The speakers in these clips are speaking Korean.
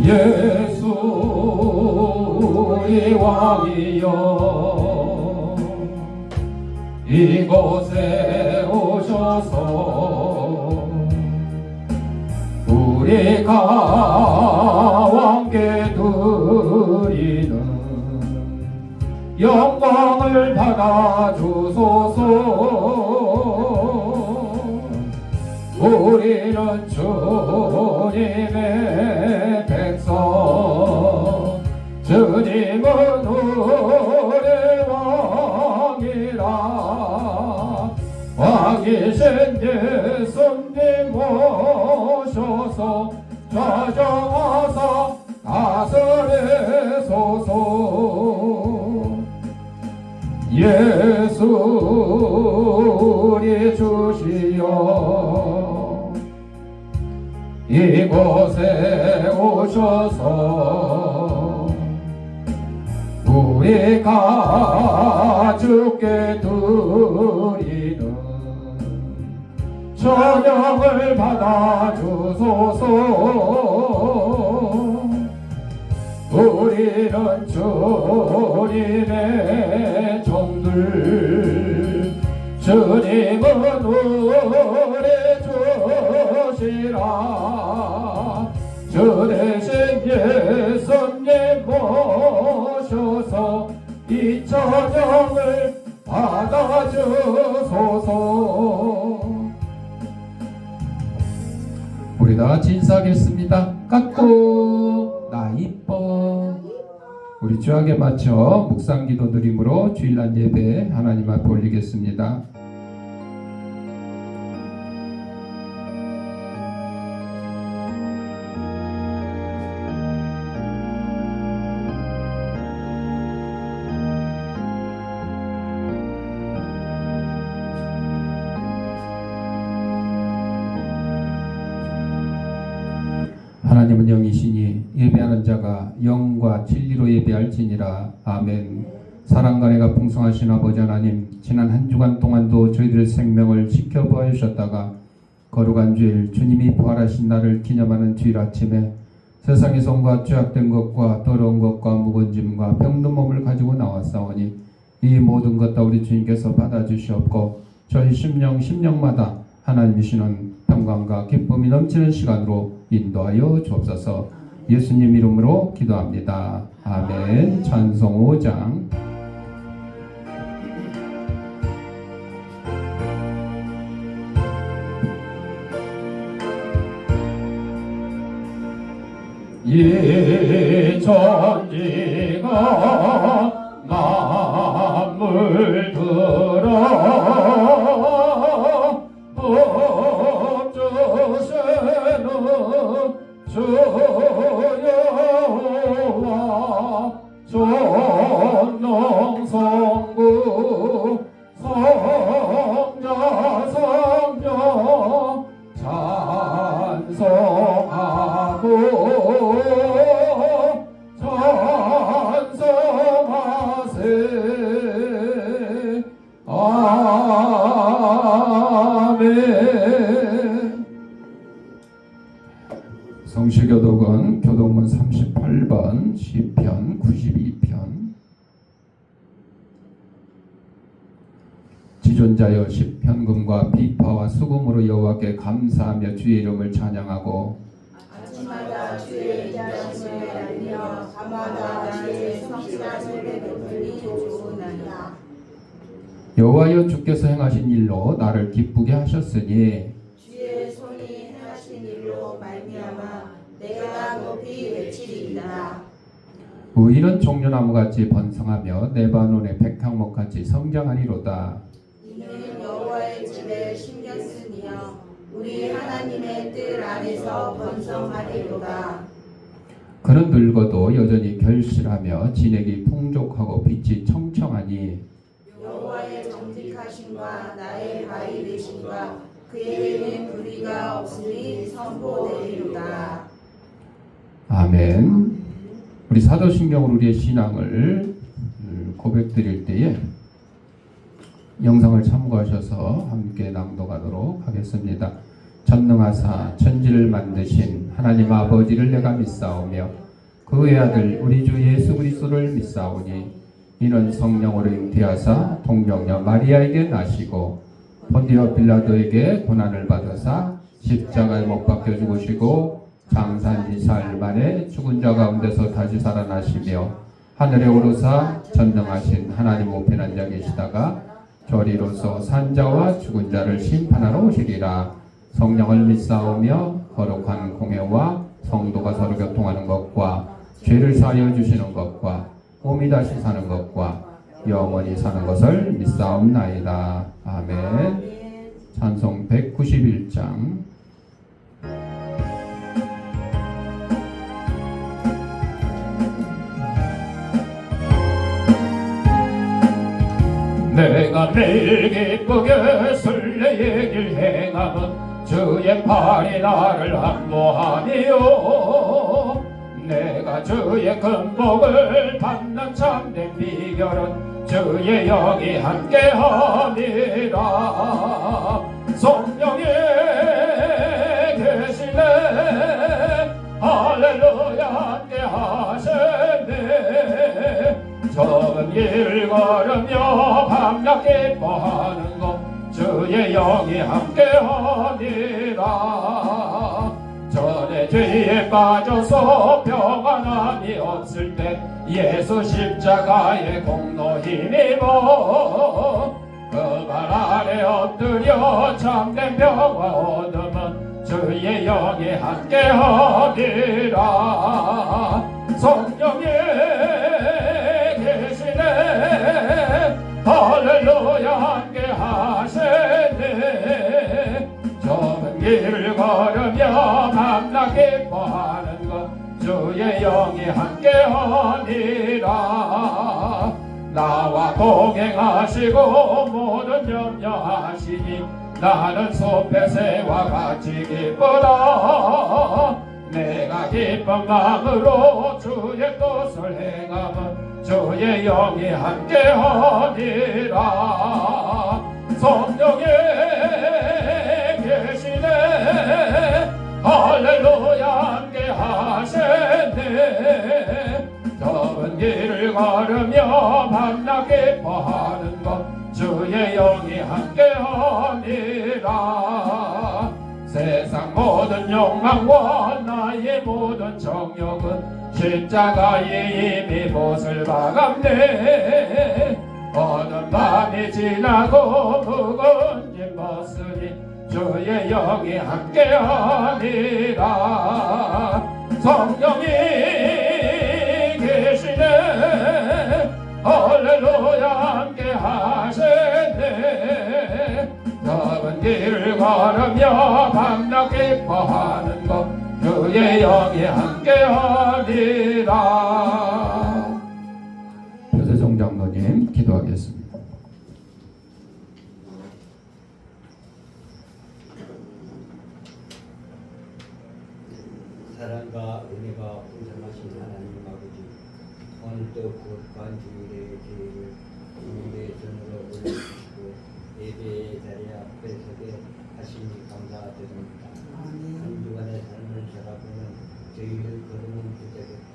예수의 왕이여 이곳에 오셔서 우리가 왕께 드리는 영광을 받아 주소서. 우리는 주님의 백성, 주님은 우리 왕이라. 왕이신 예수님 오셔서 좌정하사 다스리소서. 예수 우리 주시여 이곳에 오셔서 우리가 주께 드리는 찬양을 받아 주소서. 우리는 주님의 종들, 주님은 우리 주시라. 주 대신 예수님 모셔서 이 찬양을 받아 주소서. 우리 다 같이 인사하겠습니다. 깎고 나 이뻐. 우리 주악에 맞춰 묵상기도 드림으로 주일날 예배 하나님 앞에 올리겠습니다. 하나님은 영이시니 예배하는 자가 영과 진리로 예배할지니라. 아멘. 사랑과 은혜가 풍성하신 아버지 하나님, 지난 한 주간 동안도 저희들의 생명을 지켜보아 주셨다가 거룩한 주일 주님이 부활하신 날을 기념하는 주일 아침에 세상에서 온갖 죄악된 것과 더러운 것과 묵은 짐과 병든 몸을 가지고 나왔사오니 이 모든 것 다 우리 주님께서 받아주시옵고 저희 심령마다 하나님이 주시는 평강과 기쁨이 넘치는 시간으로 인도하여 주옵소서. 예수님 이름으로 기도합니다. 아멘. 찬송 5장. 이 천지가 만물 들어 주시는 주 여호와 전능성부 성자 성녀 찬송하고 찬송하세. 아멘. 성시교독은 교독문 38번 시편 92편. 지존자여 시편금과 비파와 수금으로 여호와께 감사하며 주의 이름을 찬양하고 아침마다 주의 인자하심을 알리며 밤마다 주의 성실하심을 베풀이 좋으나이다. 여호와여 주께서 행하신 일로 나를 기쁘게 하셨으니 주의 손이 행하신 일로 말미암아 내가 높이 외치리이다. 의인은 종려나무같이 번성하며 레바논의 백향목같이 성장하리로다. 이는 여호와의 집에 신경 쓰니여 우리 하나님의 뜰 안에서 번성하리로다. 그는 늙어도 여전히 결실하며 진액이 풍족하고 빛이 청청하니 여호와의 정직하심과 나의 바위 되심과 그에게는 불의가 없으니 선포되리로다. 아멘. 우리 사도신경으로 우리의 신앙을 고백드릴 때에 영상을 참고하셔서 함께 낭독하도록 하겠습니다. 전능하사 천지를 만드신 하나님 아버지를 내가 믿사오며 그의 아들 우리 주 예수 그리스도를 믿사오니 이는 성령으로 잉태하사 동정녀 마리아에게 나시고 본디오 빌라도에게 고난을 받으사 십자가에 못 박혀 죽으시고 장사한 지 사흘 만에 죽은 자 가운데서 다시 살아나시며 하늘에 오르사 전능하신 하나님 우편한 자 계시다가 저리로서 산자와 죽은 자를 심판하러 오시리라. 성령을 믿사오며 거룩한 공회와 성도가 서로 교통하는 것과 죄를 사하여 주시는 것과 몸이 다시 사는 것과 영원히 사는 것을 믿사옵나이다. 아멘. 찬송 191장. 내가 매일 기쁘게 순례의 길 행함은 주의 팔이 나를 안보하니요. 내가 주의 금복을 받는 참된 비결은 주의 영이 함께함이라. 성령이 계시네 할렐루야 함께하시네. 적은 길 걸으며 밤낮 기뻐하는 것 주의 영이 함께하니라. 전에 죄에 빠져서 평안함이 없을 때 예수 십자가의 공로 힘입어 그 발 아래 엎드려 참된 평화 얻으면 주의 영이 함께하니라. 성령이 계시네 할렐루야 함께하시네. 좁은 길을 걸으며 밤낮 기뻐하는 것 주의 영이 함께하니라. 나와 동행하시고 모든 염려하시니 나는 숲의 새와 같이 기쁘다. 내가 기쁜 마음으로 주의 뜻을 행하면 주의 영이 함께하니라. 성령이 계시네 할렐루야 함께하시네. 좁은 길을 걸으며 밤낮 기뻐하는 것 주의 영이 함께하니라. 세상 모든 욕망과 나의 모든 정욕은 십자가에 이미 못을 박았네. 어느 밤이 지나고 무거운 짐 벗으니 주의 영이 함께하니라. 성령이 계시네 할렐루야 함께하시네. 좁은 길을 걸으며 밤낮 기뻐하는 것 주의 영이 함께하니라. 표세종 장로님 기도하겠습니다. 사랑과 은혜가 풍성하신 하나님 아버지, 오늘도 거룩한 주일의 기회를 주일의 전으로 올려주시고 예배의 자리 앞에 서게 하시니 감사드립니다. 한 주간의 삶을 살아보면 저희의 걸음은 부족했고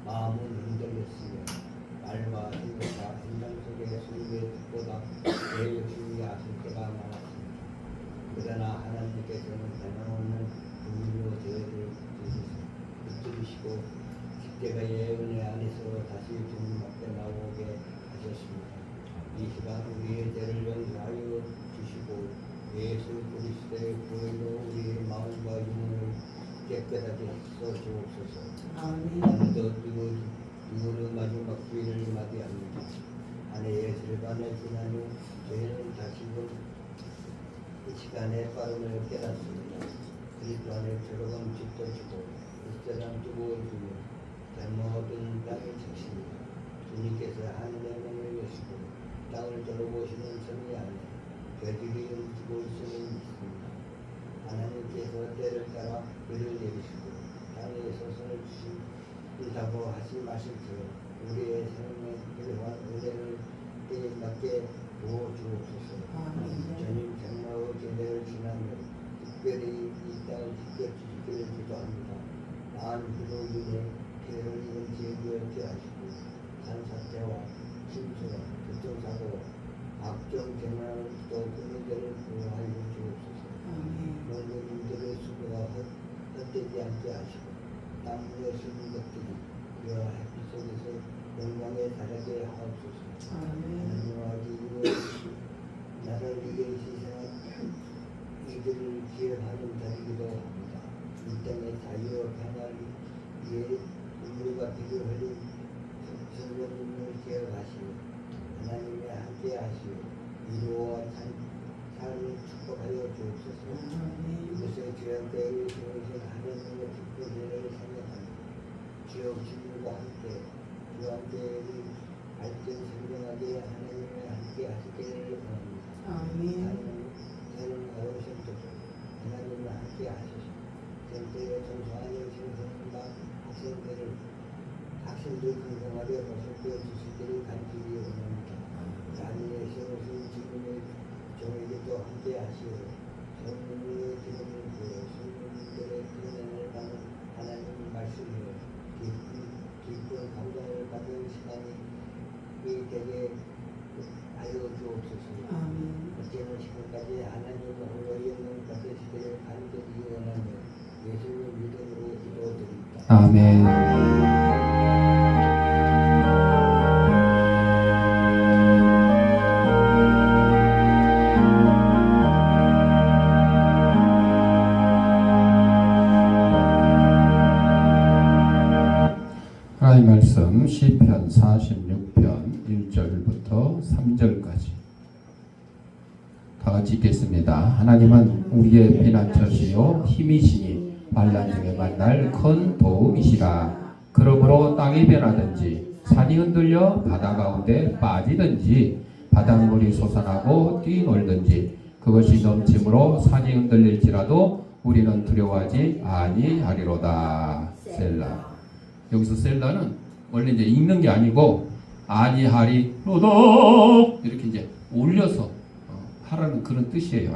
마음은 흔들렸으며 말과 행동과 심장 속에 숨게 듣보다 내 욕심이 앞설 때가 많았습니다. 그러나 하나님께서는 변함없는 긍휼로 저희를 붙들으시고 십자가의 은혜 안에서 다시 주님 앞에 나오게 하셨습니다. 이 시간 우리의 죄를 용서하여 주시고 예수 그리스도의 보혈로 우리의 마음과 영혼을 깨끗하게 써주옵소서. 오늘도 누구는 마지막 주일을 맞이합니다. 한 해의 절반을 지난 후 저희는 다시금 이 시간에 빠름을 깨닫습니다. 그리스도 안에 들어간 집도 주고 이스라엘 주고 주며 잘못은 땅에 적십니다. 주님께서 하늘의 문을 여시고 땅을 돌아보시는 성리 안에 저들이 움직이고 있음을 믿습니다. 하나님께서 때를 따라 그를 내리시고 땅에 소선을 주신 일하고 하지 마실지어 우리의 삶의 필요한 은혜를 때에 맞게 부어주옵소서. 주님 장마의 제대를 지나며 특별히 하시고 땅물에 숨은 것들이 그와 햇빛 속에서 영광에 달하게 하옵소서. 하나님 아버지 나를 위해 희생한 이들을 기억하는 달이기도 합니다. 이 땅의 자유와 평화를 위해 눈물과 피를 흘린 성도님을 기억하시고 하나님의 함께 하시고 위로와 찬사를 축복하여 주옵소서. 이곳에 죄악되어 세우신 하나님의 특별제를 생각하며 지역 주민과 함께 주 함께를 발전 생명하게 하나님의 함께 하시기를 원합니다. 저는 어르신들도 하나님과 함께 하소서. 전대에 전소하여 신성과 학생들 건강하게 보살펴 주시기를 간절히 원합니다. 나님의 세우신 지금의 종에게도 함께 하시오. 성령의 기름을 부어 성령들의 은혜를 받는 하나님 말씀이요 기쁜 감동을 받은 시간이 되게 하여 주옵소서. 어제는 시간까지 하나님의 홀로 영광 받으시기를 간절히 원하며 예수님 이름으로 기도드립니다. 아멘. 하나님 말씀 시편 46편 1절부터 3절까지 다 같이 읽겠습니다. 하나님은 우리의 피난처시요 힘이시니 반란 중에 만날 큰 도움이시라. 그러므로 땅이 변하든지 산이 흔들려 바다 가운데 빠지든지 바닷물이 솟아나고 뛰놀든지 그것이 넘침으로 산이 흔들릴지라도 우리는 두려워하지 아니하리로다. 셀라. 여기서 셀라는 원래 이제 읽는 게 아니고 아니하리로다 이렇게 이제 올려서 하라는 그런 뜻이에요.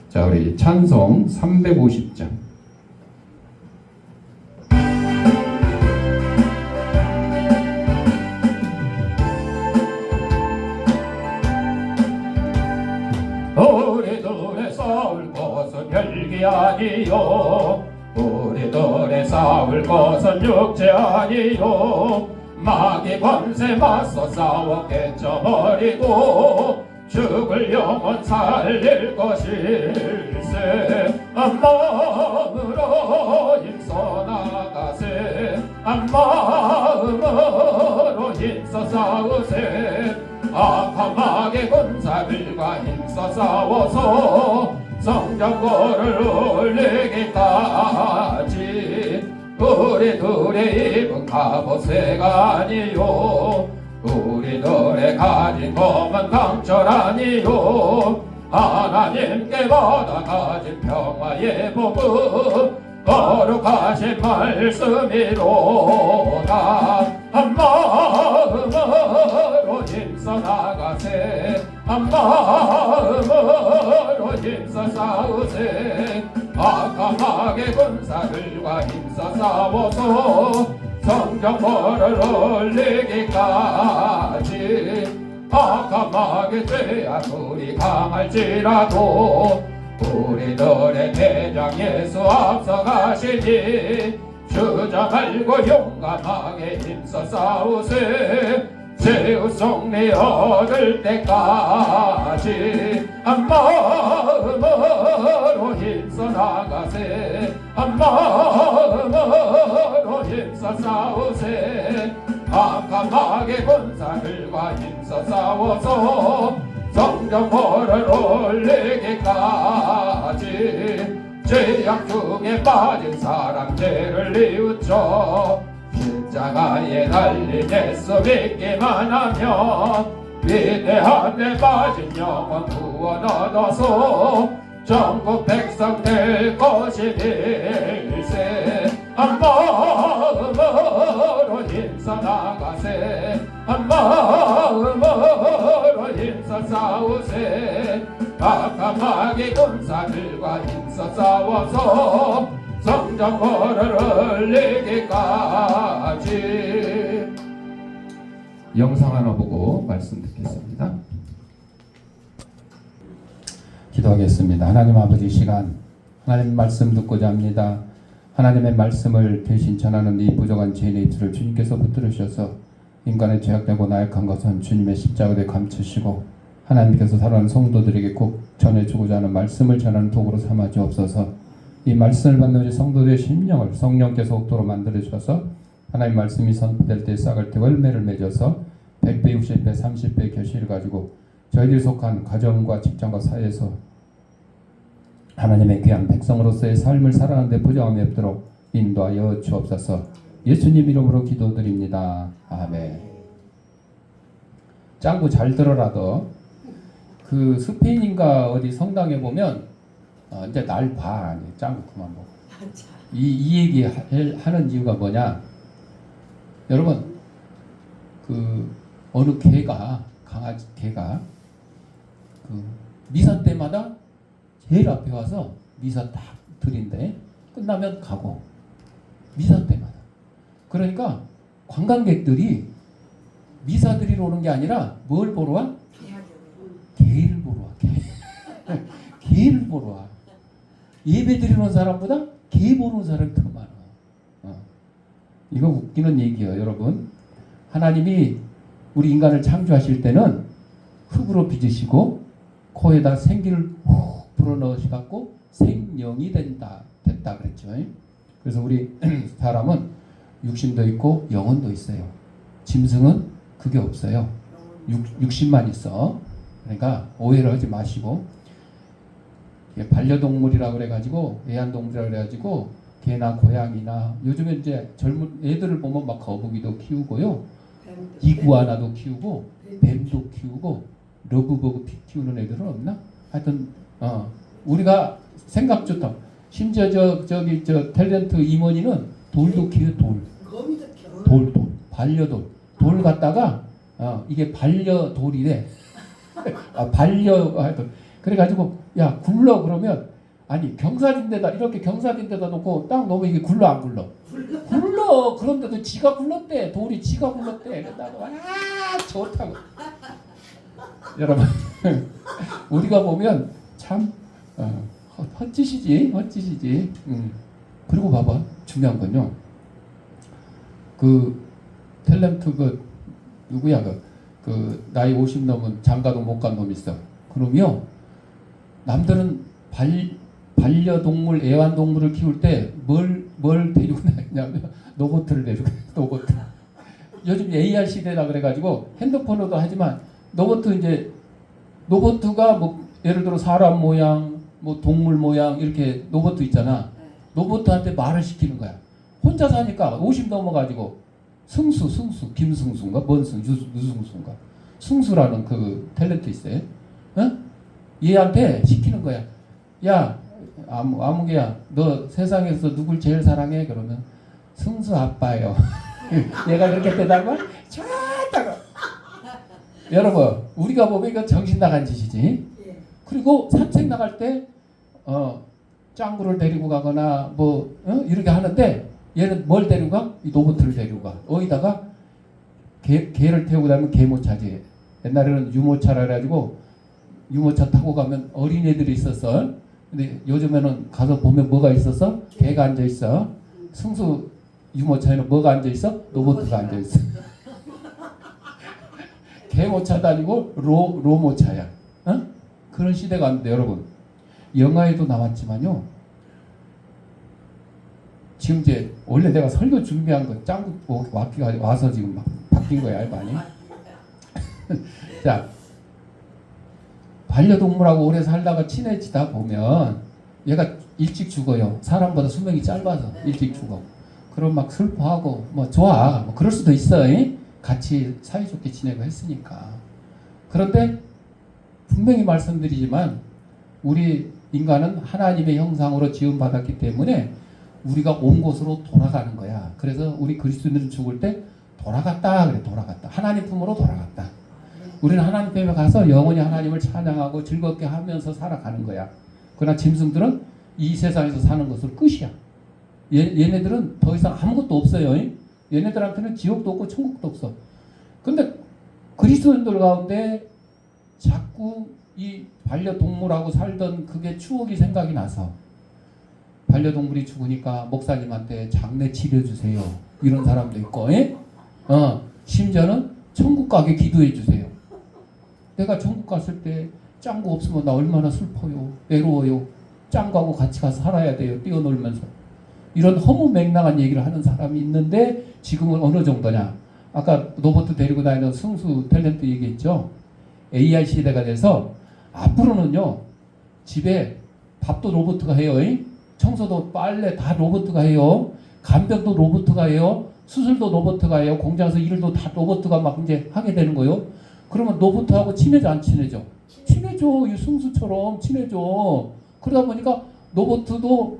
자, 우리 찬송 350장. 우리들의 싸울 것은 혈기 아니요 우리들의 싸울 것은 육체 아니요 마귀 권세 맞서 싸워 깨쳐버리고 죽을 영혼 살릴 것일세. 마음으로 힘써 나가세. 마음으로 힘써 싸우세. 악한 마귀 군사들과 힘써 싸워서 성전고를 올리기까지 우리들의 입은 갑옷새가 아니요 우리들의 가진 것은 강철 아니요 하나님께 받아 가진 평화의 복음 거룩하신 말씀이로다. 한 마음으로 힘써 나가세. 한 마음으로 힘써 싸우세. 악한 마귀 군사들과 힘써 싸워서 성전고를 올리기까지 악한 마귀 죄악물이 강할지라도 우리들의 대장 예수 앞서가시니 주저 말고 용감하게 힘써 싸우세. 제우 승리 얻을 때까지 한 마음으로 힘써 나가세. 한 마음으로 힘써 싸우세. 악한 마귀 군사들과 힘써 싸워서 성전고를 올리기까지 죄악 중에 빠진 사람 죄를 뉘우쳐 십자가에 달린 예수 믿기만 하면 위대한 데 빠진 영혼 구원 얻어서 전국 백성 될 것이일세. 한 마음으로 힘써 나가세. 한 마음으로 힘써 싸우세. 악한 마귀 군사들과 힘써 싸워서 성전고를 올리기까지. 영상 하나 보고 말씀 듣겠습니다. 기도하겠습니다. 하나님 아버지 시간 하나님 말씀 듣고자 합니다. 하나님의 말씀을 대신 전하는 이 부족한 죄인의 입술을 주님께서 붙들으셔서 인간의 죄악되고 나약한 것은 주님의 십자가에 감추시고 하나님께서 사랑하는 성도들에게 꼭 전해주고자 하는 말씀을 전하는 도구로 삼아 주옵소서. 이 말씀을 받는 우리 성도들의 심령을 성령께서 옥도로 만들어 주셔서 하나님 말씀이 선포될 때 싹을 때 열매를 맺어서 100배, 60배, 30배 결실을 가지고 저희들이 속한 가정과 직장과 사회에서 하나님의 귀한 백성으로서의 삶을 살아가는 데 부정함이 없도록 인도하여 주옵소서. 예수님 이름으로 기도드립니다. 아멘. 짱구 잘 들어라도 그 스페인인가 어디 성당에 보면 이제 날 봐. 짱구 그만 보고. 이 얘기 하는 이유가 뭐냐? 여러분 그 어느 개가 강아지 개가 그 미사 때마다 제일 앞에 와서 미사 딱 드린대. 끝나면 가고 미사 때마다. 그러니까 관광객들이 미사 드리러 오는 게 아니라 뭘 보러 와? 개를 보러 와. 개를 보러 와. 예배 드리러 온 사람보다 개 보러 온 사람이 더 많아. 이거 웃기는 얘기예요, 여러분. 하나님이 우리 인간을 창조하실 때는 흙으로 빚으시고 코에다 생기를 훅 불어넣으셔갖고 생명이 됐다 그랬죠. 그래서 우리 사람은 육신도 있고 영혼도 있어요. 짐승은 그게 없어요. 육신만 있어. 그러니까 오해를 하지 마시고 반려동물이라 그래가지고 애완동물이라 그래가지고 개나 고양이나 요즘에 이제 젊은 애들을 보면 막 거북이도 키우고요, 이구아나도 키우고 뱀도 키우고 러브버그 키우는 애들은 없나? 하여튼 우리가 생각 좋다. 심지어 저 탤런트 임원이는 돌도 키워. 돌 반려돌 돌 갖다가 이게 반려돌이래. 하여튼 그래가지고 야 굴러 그러면 아니 경사진데다 이렇게 경사진데다 놓고 딱 놓으면 이게 굴러 안 굴러? 굴러. 그런데도 지가 굴렀대. 돌이 지가 굴렀대. 나도 좋다고. 여러분 우리가 보면 참 헛짓이지. 그리고 봐봐 중요한 건요. 그 탤런트 그 누구야 그 나이 50 넘은 장가도 못 간 놈 있어. 그러면 남들은 반려동물, 애완동물을 키울 때 뭘 데리고 다니냐면 로봇을 데리고 로봇. 요즘 AR 시대라 그래가지고 핸드폰으로도 하지만 로봇가 뭐 예를 들어 사람 모양, 뭐 동물 모양 이렇게 로봇 있잖아. 로봇한테 말을 시키는 거야. 혼자 사니까 50 넘어가지고 승수 김승수인가 유승수인가 승수라는 그 탤런트 있어요. 얘한테 시키는 거야. 야 아무개야 너 세상에서 누굴 제일 사랑해? 그러면 승수 아빠요. 얘가 그렇게 대답을 좋다고. 여러분 우리가 보면 이거 정신 나간 짓이지. 그리고 산책 나갈 때 짱구를 데리고 가거나 뭐 이렇게 하는데 얘는 뭘 데리고 가? 이 로봇을 데리고 가. 어디다가 개를 태우고 가면 개모차지. 옛날에는 유모차라 그래가지고 유모차 타고 가면 어린애들이 있었어. 근데 요즘에는 가서 보면 뭐가 있었어? 개가 앉아있어. 승수 유모차에는 뭐가 앉아있어? 로봇가 앉아있어. 개모차도 아니고 로모차야. 그런 시대가 왔는데 여러분 영화에도 나왔지만요. 지금 이제 원래 내가 설교 준비한 거 짱구 와서 지금 막 바뀐 거야 많이. 자 반려동물하고 오래 살다가 친해지다 보면 얘가 일찍 죽어요. 사람보다 수명이 짧아서 일찍 죽어. 그럼 막 슬퍼하고 뭐 좋아. 뭐 그럴 수도 있어. 같이 사이좋게 지내고 했으니까. 그런데 분명히 말씀드리지만 우리 인간은 하나님의 형상으로 지음받았기 때문에 우리가 온 곳으로 돌아가는 거야. 그래서 우리 그리스도인들은 죽을 때 돌아갔다 그래. 돌아갔다. 하나님 품으로 돌아갔다. 우리는 하나님 품에 가서 영원히 하나님을 찬양하고 즐겁게 하면서 살아가는 거야. 그러나 짐승들은 이 세상에서 사는 것으로 끝이야. 얘네들은 더 이상 아무것도 없어요. 얘네들한테는 지옥도 없고 천국도 없어. 근데 그리스도인들 가운데 자꾸 이 반려동물하고 살던 그게 추억이 생각이 나서 반려동물이 죽으니까 목사님한테 장례 치료해주세요. 이런 사람도 있고, 예? 심지어는 천국 가게 기도해주세요. 내가 천국 갔을 때 짱구 없으면 나 얼마나 슬퍼요. 외로워요. 짱구하고 같이 가서 살아야 돼요. 뛰어놀면서. 이런 허무맹랑한 얘기를 하는 사람이 있는데 지금은 어느 정도냐. 아까 로봇 데리고 다니는 승수 탤런트 얘기했죠. AI 시대가 돼서 앞으로는요. 집에 밥도 로봇가 해요. 청소도 빨래 다 로봇가 해요. 간병도 로봇가 해요. 수술도 로봇가 해요. 공장에서 일도 다 로봇가 막 이제 하게 되는 거예요. 그러면 로봇하고 친해져 안 친해져? 친해져. 이 승수처럼 친해져. 그러다 보니까 로봇도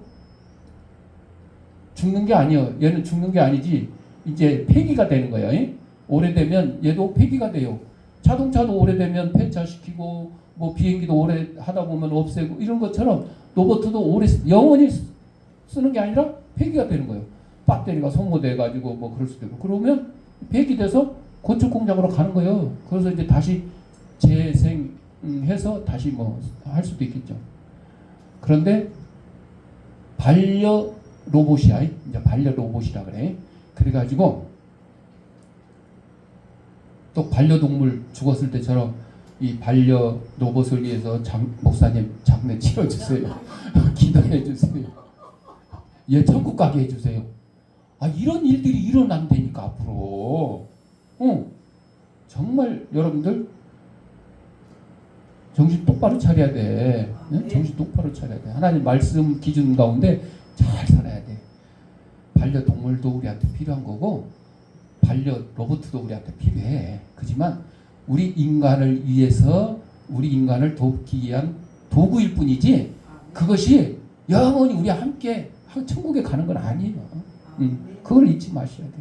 죽는 게 아니에요. 얘는 죽는 게 아니지. 이제 폐기가 되는 거예요. 오래되면 얘도 폐기가 돼요. 자동차도 오래되면 폐차시키고 뭐 비행기도 오래 하다 보면 없애고 이런 것처럼 로봇도 오래 영원히 쓰는 게 아니라 폐기가 되는 거예요. 배터리가 소모돼가지고 뭐 그럴 수도 있고 그러면 폐기돼서 건축 공장으로 가는 거예요. 그래서 이제 다시 재생해서 다시 뭐 할 수도 있겠죠. 그런데 반려 로봇이야. 이제 반려 로봇이라 그래. 그래가지고 또 반려동물 죽었을 때처럼 이 반려 로봇을 위해서 목사님 장례 치러주세요. 기도해주세요. 얘 천국 가게 해주세요. 이런 일들이 일어난다니까 앞으로. 정말 여러분들 정신 똑바로 차려야 돼. 정신 똑바로 차려야 돼. 하나님 말씀 기준 가운데 잘 살아야 돼. 반려동물도 우리한테 필요한 거고 반려 로봇도 우리한테 필요해. 그렇지만 우리 인간을 위해서 우리 인간을 돕기 위한 도구일 뿐이지 그것이 영원히 우리와 함께 천국에 가는 건 아니에요. 그걸 잊지 마셔야 돼.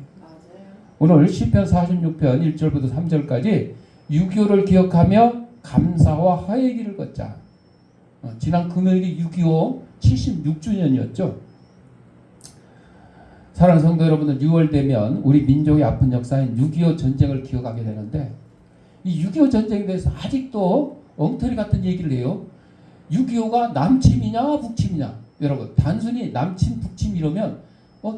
오늘 시편 46편 1절부터 3절까지 6.25를 기억하며 감사와 화해의 길을 걷자. 지난 금요일이 6.25 76주년이었죠. 사랑하는 성도 여러분들, 6월 되면 우리 민족의 아픈 역사인 6.25 전쟁을 기억하게 되는데 이 6.25 전쟁에 대해서 아직도 엉터리 같은 얘기를 해요. 6.25가 남침이냐 북침이냐. 여러분 단순히 남침 북침 이러면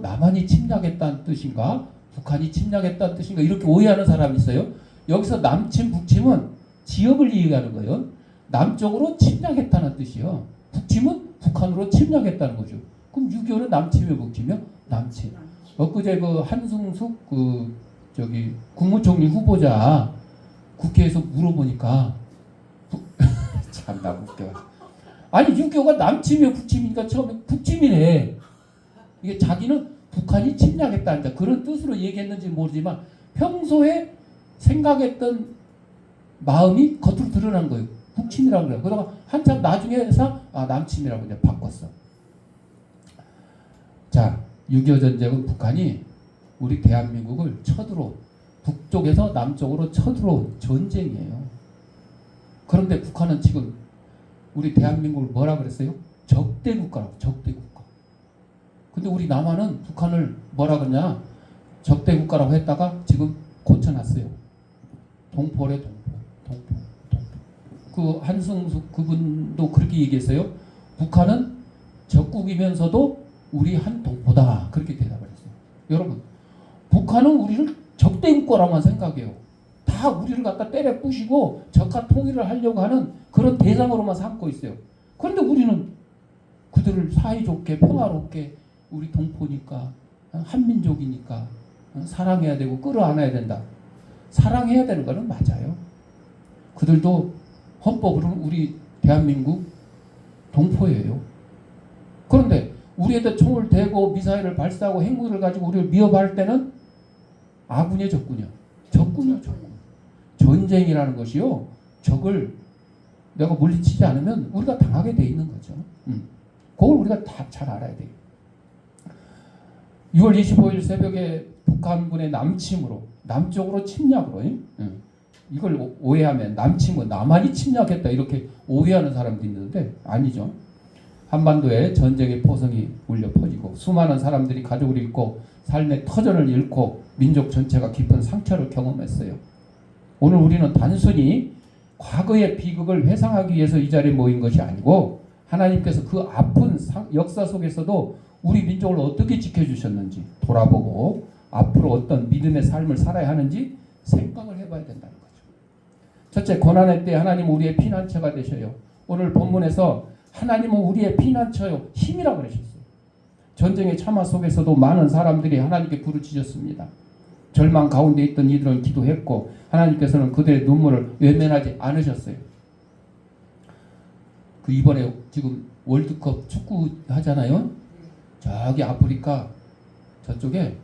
남한이 침략했다는 뜻인가 북한이 침략했다는 뜻인가 이렇게 오해하는 사람이 있어요. 여기서 남침 북침은 지역을 얘기하는 거예요. 남쪽으로 침략했다는 뜻이요. 북침은 북한으로 침략했다는 거죠. 그럼 6.25는 남침이요 북침이요? 남침. 엊그제 그 한승숙 국무총리 후보자 국회에서 물어보니까 참나 웃겨. 아니 6.25가 남침이요 북침이니까 처음에 북침이네. 이게 자기는 북한이 침략했다는 그런 뜻으로 얘기했는지 모르지만 평소에 생각했던 마음이 겉으로 드러난 거예요. 북침이라고 그래요. 그러다가 한참 나중에 해서 남침이라고 이제 바꿨어. 자, 6.25 전쟁은 북한이 우리 대한민국을 쳐들어 북쪽에서 남쪽으로 쳐들어온 전쟁이에요. 그런데 북한은 지금 우리 대한민국을 뭐라 그랬어요? 적대국가라고. 적대국가. 근데 우리 남한은 북한을 뭐라 그러냐? 적대국가라고 했다가 지금 고쳐놨어요. 동포래 동포. 그 한승숙 그분도 그렇게 얘기했어요. 북한은 적국이면서도 우리 한 동포다. 그렇게 대답을 했어요. 여러분, 북한은 우리를 적대국가라고만 생각해요. 다 우리를 갖다 때려 부시고 적화 통일을 하려고 하는 그런 대상으로만 삼고 있어요. 그런데 우리는 그들을 사이좋게 평화롭게 우리 동포니까 한민족이니까 사랑해야 되고 끌어안아야 된다. 사랑해야 되는 거는 맞아요. 그들도 헌법으로는 우리 대한민국 동포예요. 그런데 우리에다 총을 대고 미사일을 발사하고 핵무기를 가지고 우리를 위협할 때는 아군이요 적군이요? 적군이요 적군. 전쟁이라는 것이요. 적을 내가 물리치지 않으면 우리가 당하게 돼 있는 거죠. 그걸 우리가 다 잘 알아야 돼요. 6월 25일 새벽에 북한군의 남침으로 남쪽으로 침략으로 이걸 오해하면 남침은 남한이 침략했다 이렇게 오해하는 사람도 있는데 아니죠. 한반도에 전쟁의 포성이 울려 퍼지고 수많은 사람들이 가족을 잃고 삶의 터전을 잃고 민족 전체가 깊은 상처를 경험했어요. 오늘 우리는 단순히 과거의 비극을 회상하기 위해서 이 자리에 모인 것이 아니고 하나님께서 그 아픈 역사 속에서도 우리 민족을 어떻게 지켜주셨는지 돌아보고 앞으로 어떤 믿음의 삶을 살아야 하는지 생각을 해봐야 된다는 거죠. 첫째, 고난의 때 하나님은 우리의 피난처가 되셔요. 오늘 본문에서 하나님은 우리의 피난처요, 힘이라 그러셨어요. 전쟁의 참화 속에서도 많은 사람들이 하나님께 부르짖었습니다. 절망 가운데 있던 이들은 기도했고 하나님께서는 그들의 눈물을 외면하지 않으셨어요. 그 이번에 지금 월드컵 축구 하잖아요. 저기 아프리카 저쪽에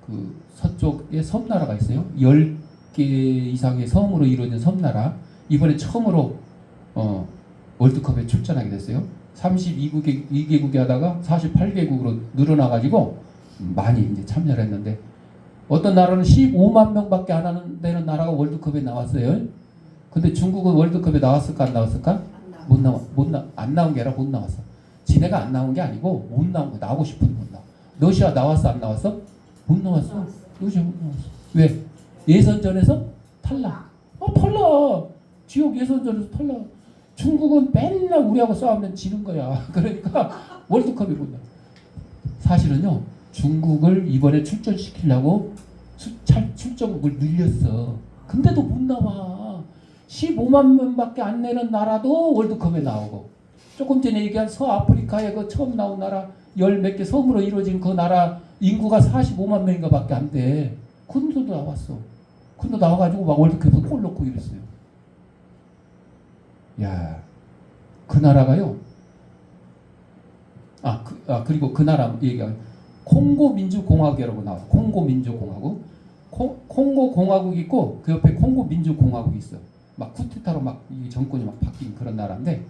그 서쪽에 섬나라가 있어요. 10개 이상의 섬으로 이루어진 섬나라. 이번에 처음으로 월드컵에 출전하게 됐어요. 32개국이 하다가 48개국으로 늘어나가지고 많이 이제 참여를 했는데 어떤 나라는 15만 명밖에 안 되는 나라가 월드컵에 나왔어요. 근데 중국은 월드컵에 나왔을까 안 나왔을까? 안 나온 게 아니라 못 나왔어. 지네가 안 나온 게 아니고 못 나온 거. 나오고 싶은데 못 나와. 러시아 나왔어 안 나왔어? 못 나왔어. 러시아 못 나왔어. 왜? 예선전에서 탈락. 탈락. 지역 예선전에서 탈락. 중국은 맨날 우리하고 싸우면 지는 거야. 그러니까 월드컵이 못 나와. 사실은요, 중국을 이번에 출전시키려고 출전국을 늘렸어. 근데도 못 나와. 15만 명밖에 안 내는 나라도 월드컵에 나오고, 조금 전에 얘기한 서아프리카에 그 처음 나온 나라 10몇 개 섬으로 이루어진 그 나라 인구가 45만 명인가 밖에 안 돼. 근데도 나왔어. 근데 나와가지고 막 월드컵에서 골 넣고 이랬어요. 야, 그 나라가요. 그리고 그 나라 얘기하면 콩고 민주공화국이라고 나와요. 콩고 민주공화국. 콩고 공화국 있고 그 옆에 콩고 민주공화국이 있어. 막 쿠데타로 막 이 정권이 막 바뀐 그런 나라인데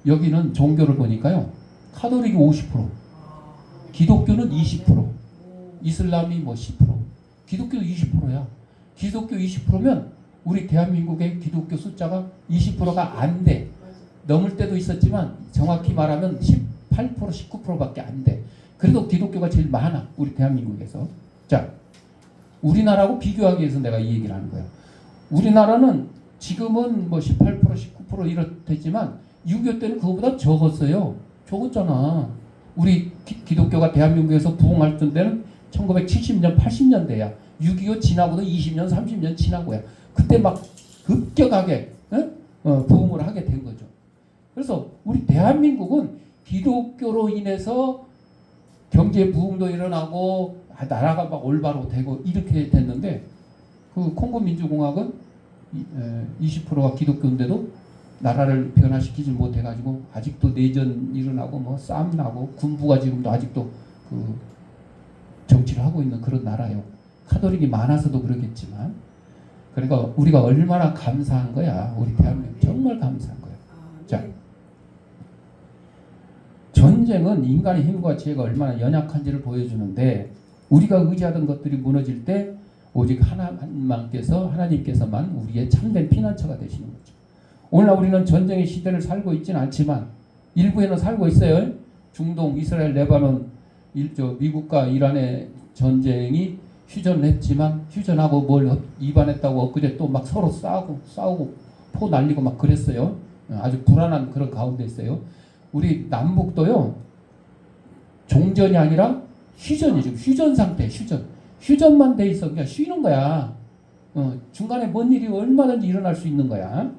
여기는 종교를 보니까요. 카톨릭이 50%, 기독교는 20%, 이슬람이 뭐 10%, 기독교 20%야. 기독교 20%면 우리 대한민국의 기독교 숫자가 20%가 안 돼. 넘을 때도 있었지만 정확히 말하면 18%, 19%밖에 안 돼. 그래도 기독교가 제일 많아. 우리 대한민국에서. 자, 우리나라하고 비교하기 위해서 내가 이 얘기를 하는 거야. 우리나라는 지금은 뭐 18%, 19% 이렇겠지만 6.25 때는 그거보다 적었어요. 적었잖아. 우리 기독교가 대한민국에서 부흥할 때는 1970년, 80년대야. 6.25 지나고도 20년, 30년 지나고야. 그때 막 급격하게 부흥을 하게 된 거죠. 그래서 우리 대한민국은 기독교로 인해서 경제 부흥도 일어나고 나라가 막 올바로 되고 이렇게 됐는데 그 콩고 민주공화국은 20%가 기독교인데도 나라를 변화시키지 못해가지고 아직도 내전 일어나고 뭐 싸움 나고 군부가 지금도 아직도 그 정치를 하고 있는 그런 나라예요. 카톨릭이 많아서도 그러겠지만 그러니까 우리가 얼마나 감사한 거야. 우리 대한민국 정말 감사한 거야. 자, 전쟁은 인간의 힘과 지혜가 얼마나 연약한지를 보여주는데 우리가 의지하던 것들이 무너질 때 오직 하나님께서만 우리의 참된 피난처가 되시는 거죠. 오늘날 우리는 전쟁의 시대를 살고 있지는 않지만 일부에는 살고 있어요. 중동, 이스라엘, 레바논, 미국과 이란의 전쟁이 휴전했지만 휴전하고 뭘 이반했다고 엊그제 또 막 서로 싸우고 포 날리고 막 그랬어요. 아주 불안한 그런 가운데 있어요. 우리 남북도요. 종전이 아니라 휴전이죠. 휴전 상태, 휴전만 돼 있어. 그냥 쉬는 거야. 중간에 뭔 일이 얼마든지 일어날 수 있는 거야.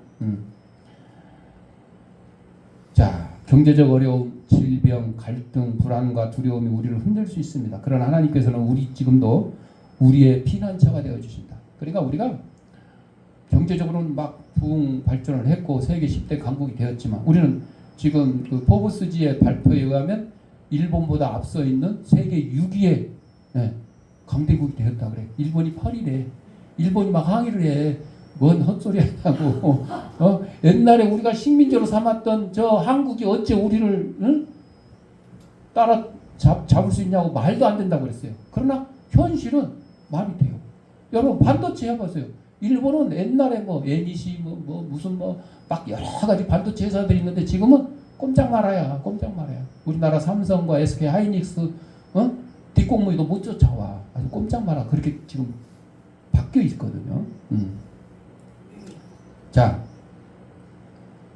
자, 경제적 어려움, 질병, 갈등, 불안과 두려움이 우리를 흔들 수 있습니다. 그러나 하나님께서는 지금도 우리의 피난처가 되어 주신다. 그러니까 우리가 경제적으로는 막 부흥 발전을 했고 세계 10대 강국이 되었지만 우리는 지금 그 포브스지의 발표에 의하면 일본보다 앞서 있는 세계 6위의 강대국이 되었다 그래. 일본이 8위래. 일본이 막 항의를 해. 뭔 헛소리 하냐고. 옛날에 우리가 식민지로 삼았던 저 한국이 어째 우리를 따라 잡을 수 있냐고 말도 안 된다고 그랬어요. 그러나 현실은 말이 돼요. 여러분 반도체 해보세요. 일본은 옛날에 뭐 NEC 무슨 막 여러 가지 반도체 회사들이 있는데 지금은 꼼짝 말아야. 우리나라 삼성과 SK 하이닉스 뒷공무니도 못 쫓아와. 아주 꼼짝 말아. 그렇게 지금 바뀌어 있거든요. 자,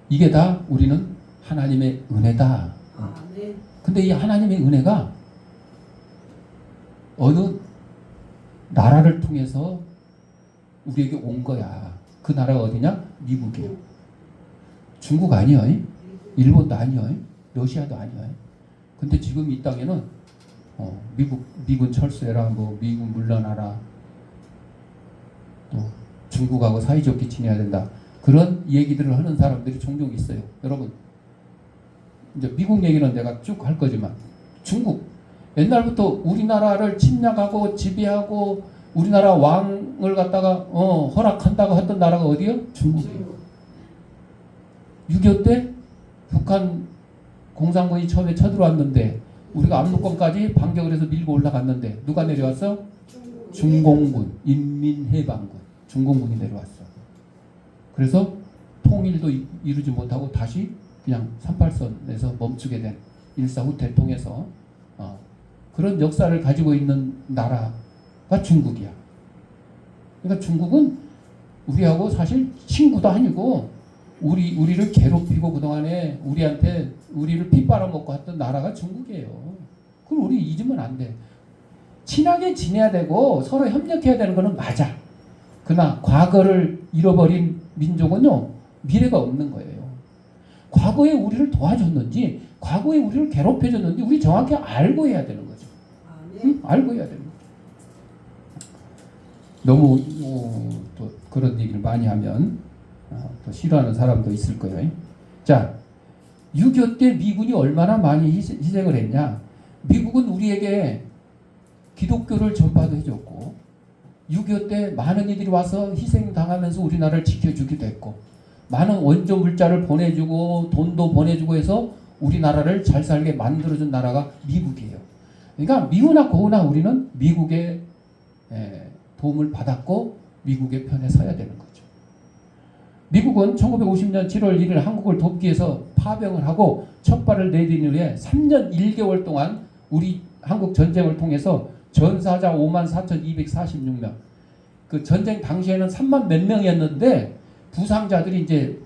이게 다 우리는 하나님의 은혜다. 아멘. 근데 이 하나님의 은혜가 어느 나라를 통해서 우리에게 온 거야. 그 나라가 어디냐? 미국이에요. 중국 아니야. 일본도 아니야. 러시아도 아니야. 근데 지금 이 땅에는 미군 철수해라, 뭐 미군 물러나라, 또 중국하고 사이좋게 지내야 된다. 그런 얘기들을 하는 사람들이 종종 있어요. 여러분, 이제 미국 얘기는 내가 쭉 할 거지만 중국 옛날부터 우리나라를 침략하고 지배하고 우리나라 왕을 갖다가 허락한다고 했던 나라가 어디요? 중국이에요. 6.25 때 북한 공산군이 처음에 쳐들어왔는데 우리가 압록강까지 반격을 해서 밀고 올라갔는데 누가 내려왔어? 중공군, 인민해방군, 중공군이 내려왔어. 그래서 통일도 이루지 못하고 다시 그냥 38선에서 멈추게 된 일사후퇴를 통해서 그런 역사를 가지고 있는 나라가 중국이야. 그러니까 중국은 우리하고 사실 친구도 아니고 우리를 괴롭히고 그동안에 우리를 핏바람먹고 했던 나라가 중국이에요. 그걸 우리 잊으면 안 돼. 친하게 지내야 되고 서로 협력해야 되는 거는 맞아. 그러나 과거를 잃어버린 민족은요, 미래가 없는 거예요. 과거에 우리를 도와줬는지 과거에 우리를 괴롭혀줬는지 우리 정확히 알고 해야 되는 거죠. 응? 알고 해야 되는 거죠. 너무 또 그런 얘기를 많이 하면 또 싫어하는 사람도 있을 거예요. 자, 6.25 때 미군이 얼마나 많이 희생을 했냐. 미국은 우리에게 기독교를 전파도 해줬고 6.25 때 많은 이들이 와서 희생당하면서 우리나라를 지켜주기도 했고 많은 원조 물자를 보내주고 돈도 보내주고 해서 우리나라를 잘 살게 만들어준 나라가 미국이에요. 그러니까 미우나 고우나 우리는 미국의 도움을 받았고 미국의 편에 서야 되는 거죠. 미국은 1950년 7월 1일 한국을 돕기 위해서 파병을 하고 첫 발을 내딘 후에 3년 1개월 동안 우리 한국 전쟁을 통해서 전사자 54,246명. 그 전쟁 당시에는 3만 몇 명이었는데 부상자들이 이제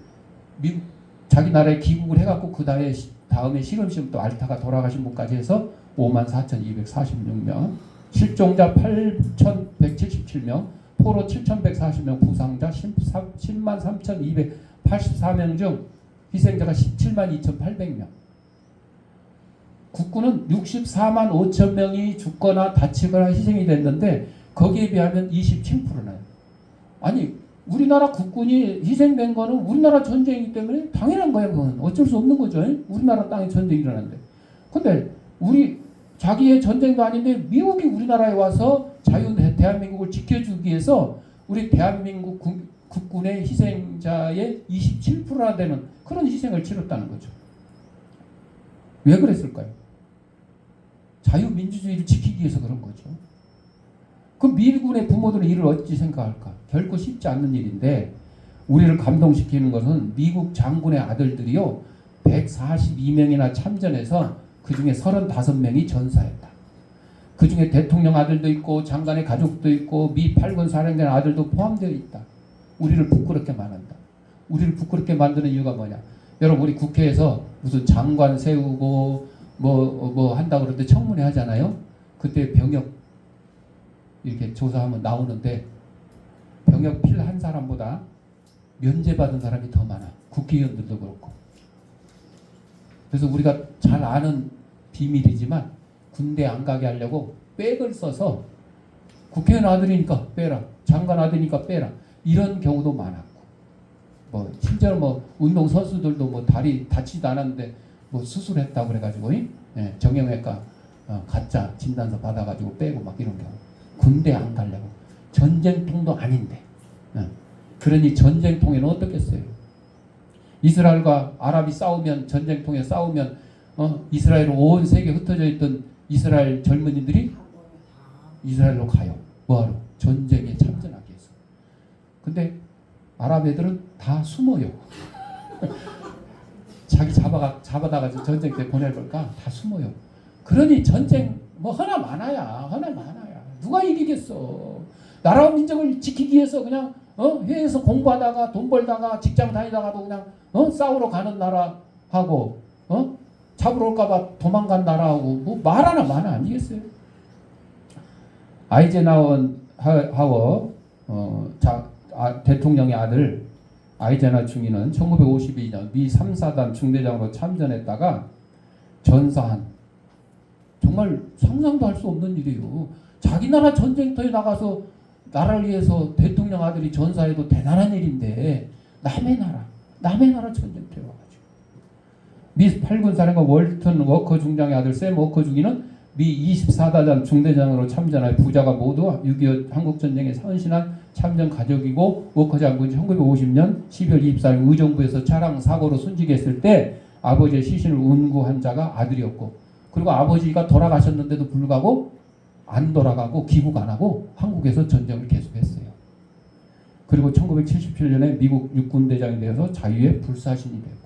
미국 자기 나라에 귀국을 해갖고 그 다음에 실험시험 또 알타가 돌아가신 분까지 해서 54,246명, 실종자 8,177명, 포로 7,140명, 부상자 103,284명 중 희생자가 172,800명. 국군은 64만 5천 명이 죽거나 다치거나 희생이 됐는데 거기에 비하면 27%나요. 아니 우리나라 국군이 희생된 거는 우리나라 전쟁이기 때문에 당연한 거예요. 그건 어쩔 수 없는 거죠. 우리나라 땅에 전쟁이 일어났는데. 근데 우리 자기의 전쟁도 아닌데 미국이 우리나라에 와서 대한민국을 지켜주기 위해서 우리 대한민국 국군의 희생자의 27%나 되는 그런 희생을 치렀다는 거죠. 왜 그랬을까요? 자유민주주의를 지키기 위해서 그런 거죠. 그럼 미군의 부모들은 이를 어찌 생각할까? 결코 쉽지 않는 일인데 우리를 감동시키는 것은 미국 장군의 아들들이요 142명이나 참전해서 그 중에 35명이 전사했다. 그 중에 대통령 아들도 있고 장관의 가족도 있고 미 8군 사령관 아들도 포함되어 있다. 우리를 부끄럽게 만든다. 우리를 부끄럽게 만드는 이유가 뭐냐? 여러분 우리 국회에서 무슨 장관 세우고 뭐 한다고 그러는데 청문회 하잖아요. 그때 병역 이렇게 조사하면 나오는데 병역 필한 사람보다 면제받은 사람이 더 많아. 국회의원들도 그렇고. 그래서 우리가 잘 아는 비밀이지만 군대 안 가게 하려고 백을 써서 국회의원 아들이니까 빼라, 장관 아들이니까 빼라, 이런 경우도 많았고, 뭐 실제로 뭐 운동 선수들도 뭐 다리 다치지도 않았는데 뭐 수술했다고 그래가지고 정형외과 가짜 진단서 받아가지고 빼고 막 이런 경우. 군대 안 가려고. 전쟁통도 아닌데. 그러니 전쟁통에는 어떻겠어요? 이스라엘과 아랍이 싸우면, 전쟁통에 싸우면 이스라엘 온 세계에 흩어져 있던 이스라엘 젊은이들이 이스라엘로 가요. 뭐하러? 전쟁에 참전하기 위해서. 근데 아랍 애들은 다 숨어요. 자기 잡아다가 전쟁 때 보낼 걸까? 다 숨어요. 그러니 전쟁 뭐 하나 많아야. 누가 이기겠어? 나라와 민족을 지키기 위해서 그냥 해외에서 공부하다가 돈 벌다가 직장 다니다가도 그냥 싸우러 가는 나라하고 잡으러 올까봐 도망간 나라하고 뭐 말 하나 만 아니겠어요? 아이젠하워 대통령의 아들 아이젠하워 중위는 1952년 미 3사단 중대장으로 참전했다가 전사한, 정말 상상도 할 수 없는 일이에요. 자기 나라 전쟁터에 나가서 나라를 위해서 대통령 아들이 전사해도 대단한 일인데 남의 나라 전쟁터에 와가지고 미 8군 사령관 월튼 워커 중장의 아들 샘 워커 중위는 미 24사단 중대장으로 참전하여 부자가 모두 6.25 한국전쟁에 헌신한 참전 가족이고, 워커 장군이 1950년 12월 24일 의정부에서 차량 사고로 순직했을 때 아버지의 시신을 운구한 자가 아들이었고, 그리고 아버지가 돌아가셨는데도 불구하고 안 돌아가고 귀국 안 하고 한국에서 전쟁을 계속했어요. 그리고 1977년에 미국 육군대장이 되어서 자유의 불사신이 되고,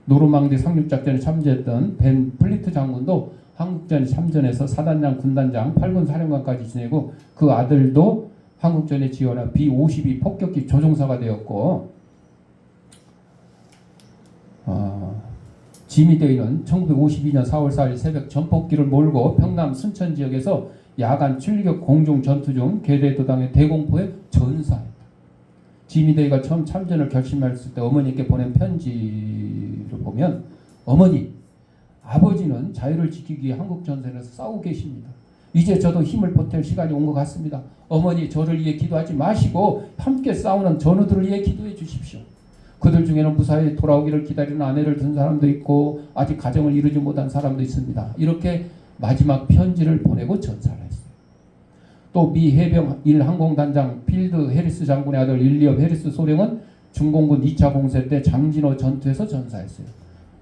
노르망디 상륙작전에 참전했던 벤 플리트 장군도 한국전에 참전해서 사단장, 군단장, 8군 사령관까지 지내고, 그 아들도 한국전에 지원한 B-52 폭격기 조종사가 되었고, 지미 데이는 1952년 4월 4일 새벽 전폭기를 몰고 평남 순천 지역에서 야간 출격 공중 전투 중 괴뢰도당의 대공포에 전사했다. 지미 데이가 처음 참전을 결심했을 때 어머니께 보낸 편지를 보면, 어머니, 아버지는 자유를 지키기 위해 한국 전선에서 싸우고 계십니다. 이제 저도 힘을 보탤 시간이 온 것 같습니다. 어머니, 저를 위해 기도하지 마시고 함께 싸우는 전우들을 위해 기도해 주십시오. 그들 중에는 무사히 돌아오기를 기다리는 아내를 둔 사람도 있고 아직 가정을 이루지 못한 사람도 있습니다. 이렇게 마지막 편지를 보내고 전사를 했어요. 또 미 해병 1항공단장 필드 해리스 장군의 아들 윌리엄 해리스 소령은 중공군 2차 공세 때 장진호 전투에서 전사했어요.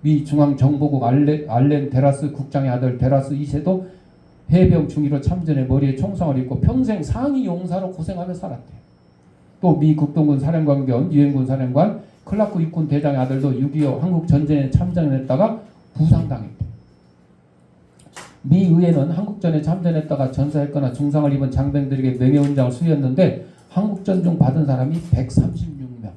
미 중앙정보국 알렌 데라스 국장의 아들 데라스 2세도 해병 중위로 참전해 머리에 총상을 입고 평생 상위 용사로 고생하며 살았대요. 또 미 국동군 사령관 겸 유엔군 사령관 클라크 육군 대장의 아들도 6.25 한국 전쟁에 참전했다가 부상당했대요. 미 의회는 한국전에 참전했다가 전사했거나 중상을 입은 장병들에게 명예훈장을 수여했는데 한국전 중 받은 사람이 136명.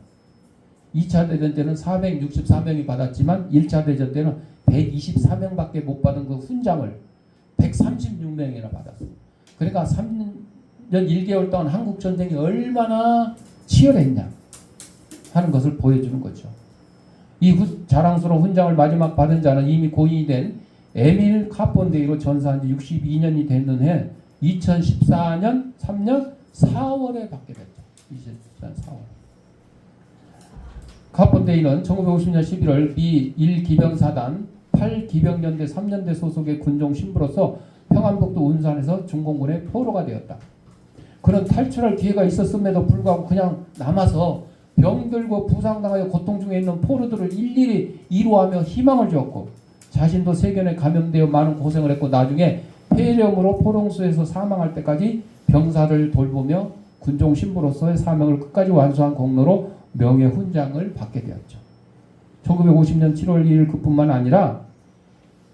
2차 대전 때는 464명이 받았지만 1차 대전 때는 124명밖에 못 받은 그 훈장을 136명이나 받았어요. 그러니까 3년 1개월 동안 한국 전쟁이 얼마나 치열했냐 하는 것을 보여주는 거죠. 이 자랑스러운 훈장을 마지막 받은 자는 이미 고인이 된 에밀 카폰데이로 전사한 지 62년이 됐는 해 2014년 3년 4월에 받게 됐죠. 2014년 4월. 카폰데이는 1950년 11월 미 1기병사단 8기병연대 3년대 소속의 군종 신부로서 평안북도 운산에서 중공군의 포로가 되었다. 그런 탈출할 기회가 있었음에도 불구하고 그냥 남아서 병들고 부상당하여 고통 중에 있는 포로들을 일일이 위로하며 희망을 주었고, 자신도 세균에 감염되어 많은 고생을 했고 나중에 폐렴으로 포롱수에서 사망할 때까지 병사를 돌보며 군종 신부로서의 사명을 끝까지 완수한 공로로 명예훈장을 받게 되었죠. 1950년 7월 2일 그뿐만 아니라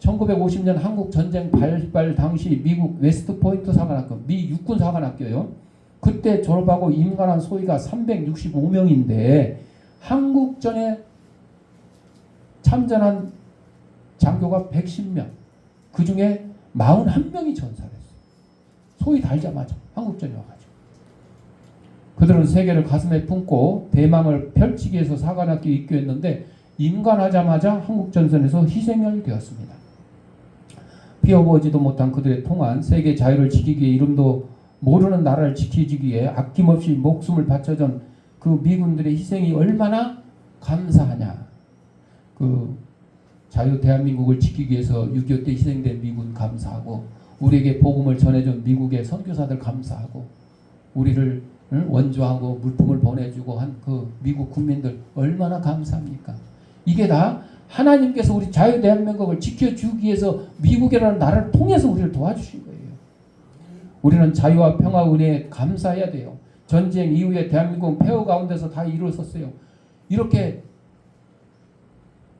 1950년 한국 전쟁 발발 당시 미국 웨스트포인트 사관학교, 미 육군 사관학교요. 그때 졸업하고 임관한 소위가 365명인데 한국전에 참전한 장교가 110명, 그 중에 41명이 전사했어요. 소위 달자마자 한국전에 와가지고. 그들은 세계를 가슴에 품고 대망을 펼치기 위해서 사관학교에 입교했는데 임관하자마자 한국전선에서 희생을 되었습니다. 피어보지도 못한 그들의 통한 세계 자유를 지키기 위해 이름도 모르는 나라를 지키기 위해 아낌없이 목숨을 바쳐준 그 미군들의 희생이 얼마나 감사하냐. 그 자유 대한민국을 지키기 위해서 6.25 때 희생된 미군 감사하고, 우리에게 복음을 전해준 미국의 선교사들 감사하고, 우리를 원조하고 물품을 보내주고 한 그 미국 국민들 얼마나 감사합니까? 이게 다 하나님께서 우리 자유 대한민국을 지켜주기 위해서 미국이라는 나라를 통해서 우리를 도와주신 거예요. 우리는 자유와 평화 은혜에 감사해야 돼요. 전쟁 이후에 대한민국은 폐허 가운데서 다 이루어졌어요. 이렇게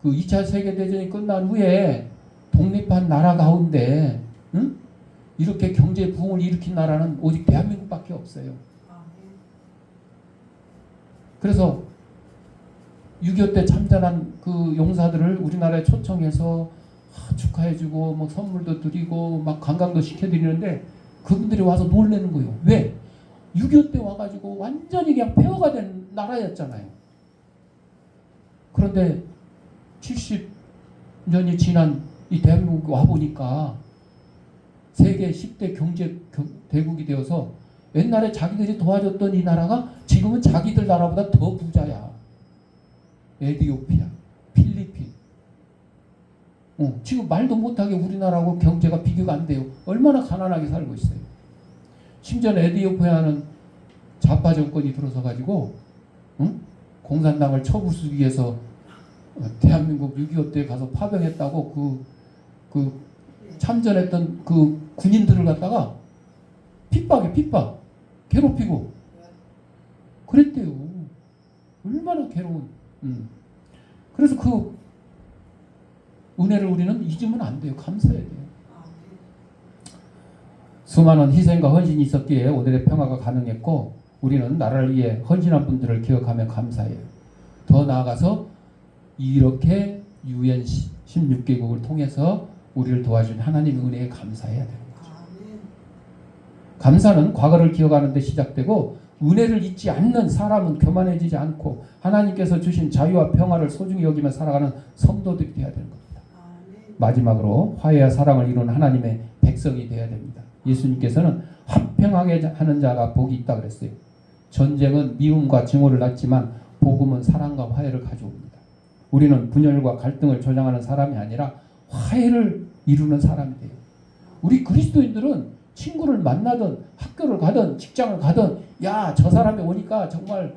그 2차 세계대전이 끝난 후에 독립한 나라 가운데 이렇게 경제 부흥을 일으킨 나라는 오직 대한민국밖에 없어요. 그래서 6.25 때 참전한 그 용사들을 우리나라에 초청해서 축하해주고 뭐 선물도 드리고 막 관광도 시켜드리는데 그분들이 와서 놀라는 거예요. 왜? 6.25 때 와가지고 완전히 그냥 폐허가 된 나라였잖아요. 그런데 70년이 지난 이 대한민국 와보니까 세계 10대 경제 대국이 되어서 옛날에 자기들이 도와줬던 이 나라가 지금은 자기들 나라보다 더 부자야. 에티오피아, 필리핀. 지금 말도 못하게 우리나라하고 경제가 비교가 안 돼요. 얼마나 가난하게 살고 있어요. 심지어 에티오피아는 좌파 정권이 들어서 가지고 공산당을 쳐부수기 위해서 대한민국 6.25 때 가서 파병했다고 그 참전했던 그 군인들을 갖다가 핍박, 괴롭히고 그랬대요. 얼마나 괴로운. 그래서 그 은혜를 우리는 잊으면 안 돼요. 감사해야 돼요. 수많은 희생과 헌신이 있었기에 오늘의 평화가 가능했고 우리는 나라를 위해 헌신한 분들을 기억하며 감사해요. 더 나아가서 이렇게 UN 16개국을 통해서 우리를 도와준 하나님의 은혜에 감사해야 되는 거죠. 감사는 과거를 기억하는 데 시작되고 은혜를 잊지 않는 사람은 교만해지지 않고 하나님께서 주신 자유와 평화를 소중히 여기며 살아가는 성도들이 되어야 되는 겁니다. 마지막으로 화해와 사랑을 이루는 하나님의 백성이 되어야 됩니다. 예수님께서는 화평하게 하는 자가 복이 있다 그랬어요. 전쟁은 미움과 증오를 낳지만 복음은 사랑과 화해를 가져옵니다. 우리는 분열과 갈등을 조장하는 사람이 아니라 화해를 이루는 사람이 돼요. 우리 그리스도인들은 친구를 만나든 학교를 가든 직장을 가든 야, 저 사람이 오니까 정말